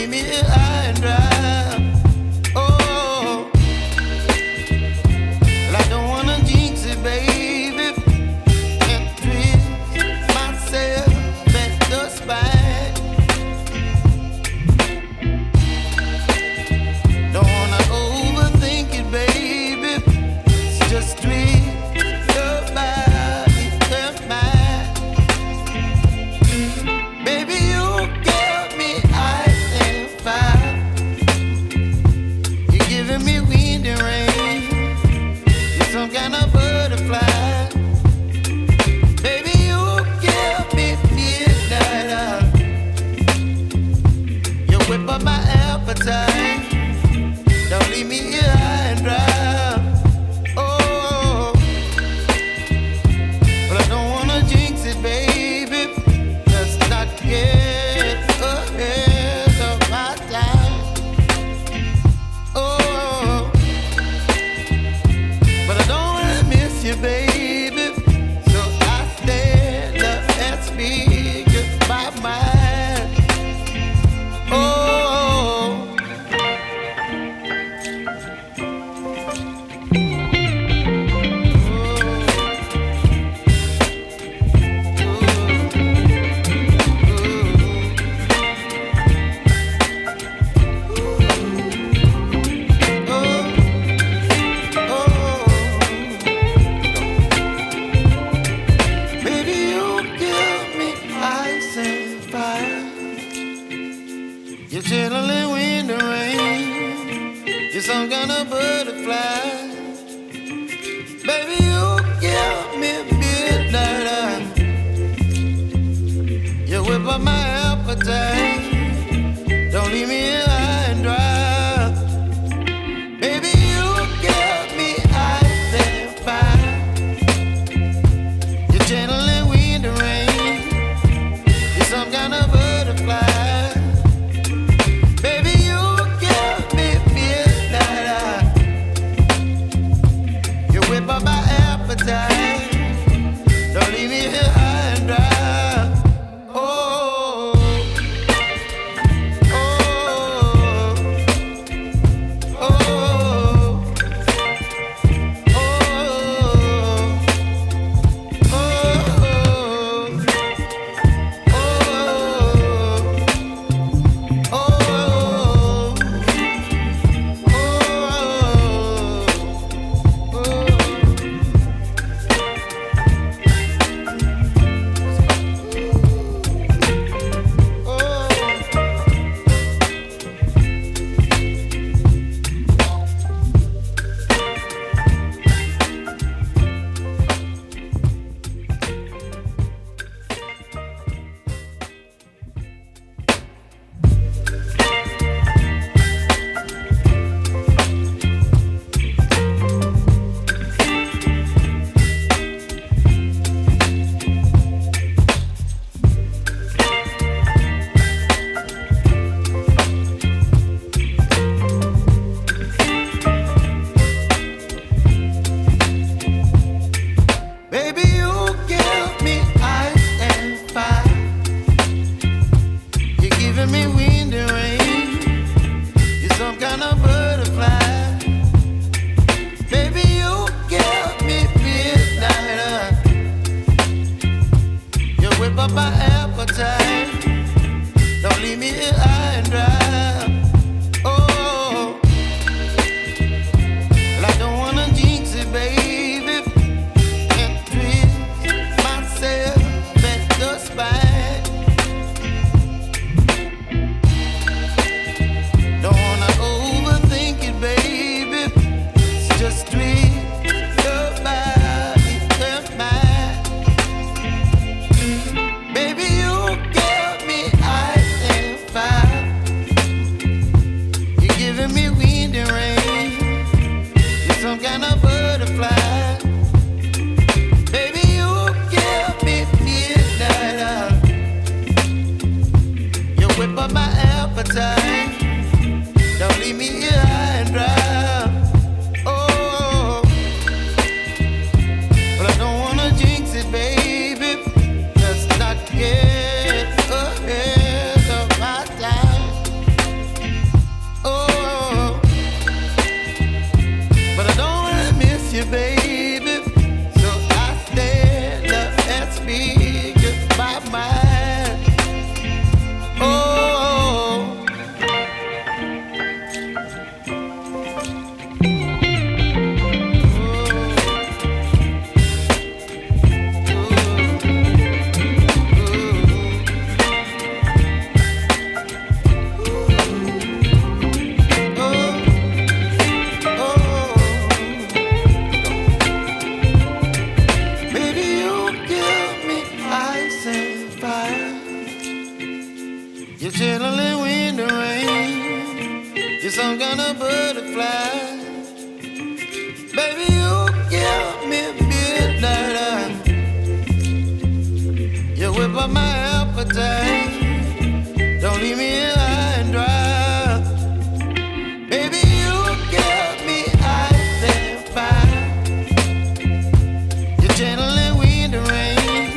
leave me high and dry. Oh, well, I don't wanna jinx it, baby, and twist myself at the spine. Don't wanna overthink it, baby. It's just twist your body and mine. Baby, you give me ice and fire. You're giving me wind and rain. You're some kind of butterfly. Baby, you give me midnight oil. You whip up my appetite. Don't leave me here high and dry. Oh, but I don't wanna jinx it, baby. Let's not get ahead of my time. Oh, but I don't wanna miss you, baby. So I stand up and speak my mind. Oh. Baby, you give me ice and fire. You're chilling wind and rain. You're some kind of butterfly. Baby, you give me midnight oil. You whip up my appetite. Don't leave me here high and dry. Baby, you give me ice and fire. You're channeling wind and rain. You're some kind of butterfly. Baby, you give me midnight oil. You whip up my appetite. Don't leave me here high and dry. Oh, oh, oh, oh, baby, you give me ice and fire. You're giving me wind and rain. You're some kind of butterfly. Baby, you give me midnight oil. You whip up my appetite. Don't leave me here high and dry. Oh, well, I don't wanna jinx it, baby, and twist myself at the spine. Don't wanna overthink it, baby. It's just twist your body and mine. Baby, you give me ice and fire. You're giving me wind and rain. You're some kind of butterfly. Baby, you give me midnight oil. You whip up my appetite. Don't leave me here high and dry. Oh, but I don't wanna jinx it, baby. Let's not get ahead of my time. some kind of butterfly. Baby, you give me midnight. You whip up my appetite. Don't leave me here high and dry. Baby, you give me ice and fire. You're channeling wind and rain.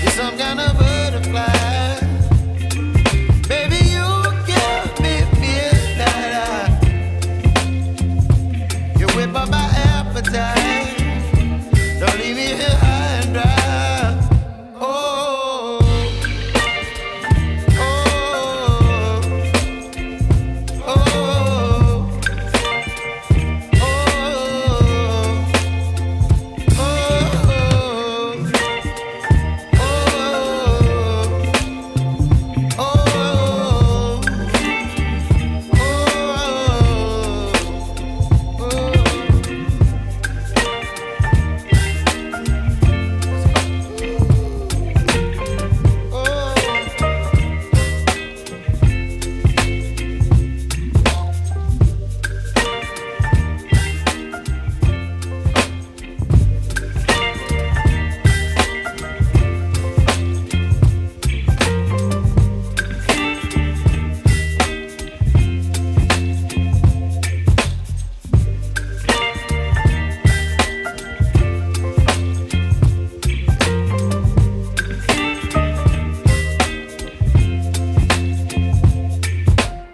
You're some kind of butterfly. Baby, you give me midnight. You whip up my appetite. Don't leave me here high and dry.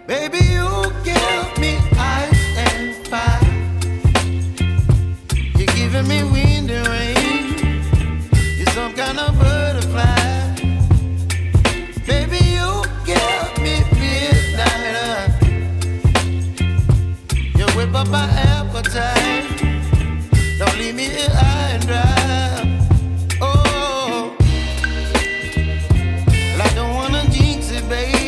Baby, you give me ice and fire. You're giving me wind and rain. You're some kind of butterfly. Baby, you give me midnight. You whip up my appetite. Don't leave me here high and dry. Oh, well, I don't wanna jinx it, baby.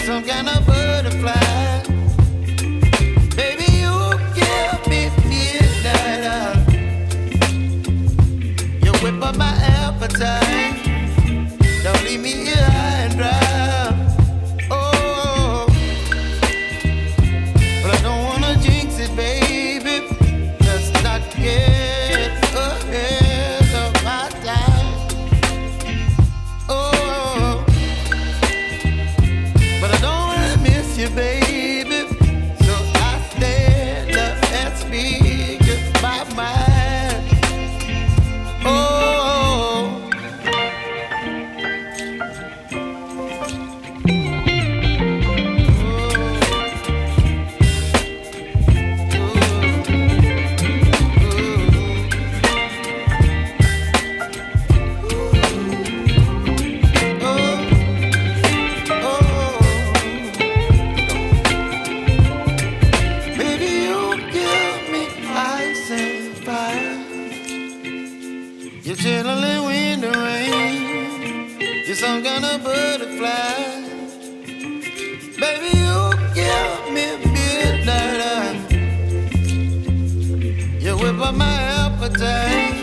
Some kind of butterfly. Baby, you give me midnight. You whip up my appetite. Don't leave me here high and dry. Oh, but I don't wanna jinx it, baby. Let's not get ahead of my time. Oh, but I don't wanna miss you, baby. So I stand up and speak my mind. Oh. You're channeling wind and rain. You're some kind of butterfly. Baby, you give me midnight. You whip up my appetite.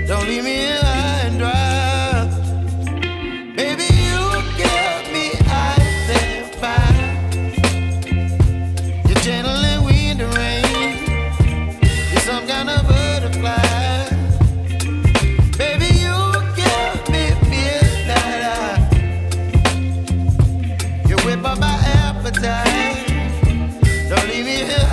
Don't leave me here high and dry. Baby, you give me ice and fire. You're channeling wind and rain. You're some kind of butterfly. Whip up my appetite. Don't leave me here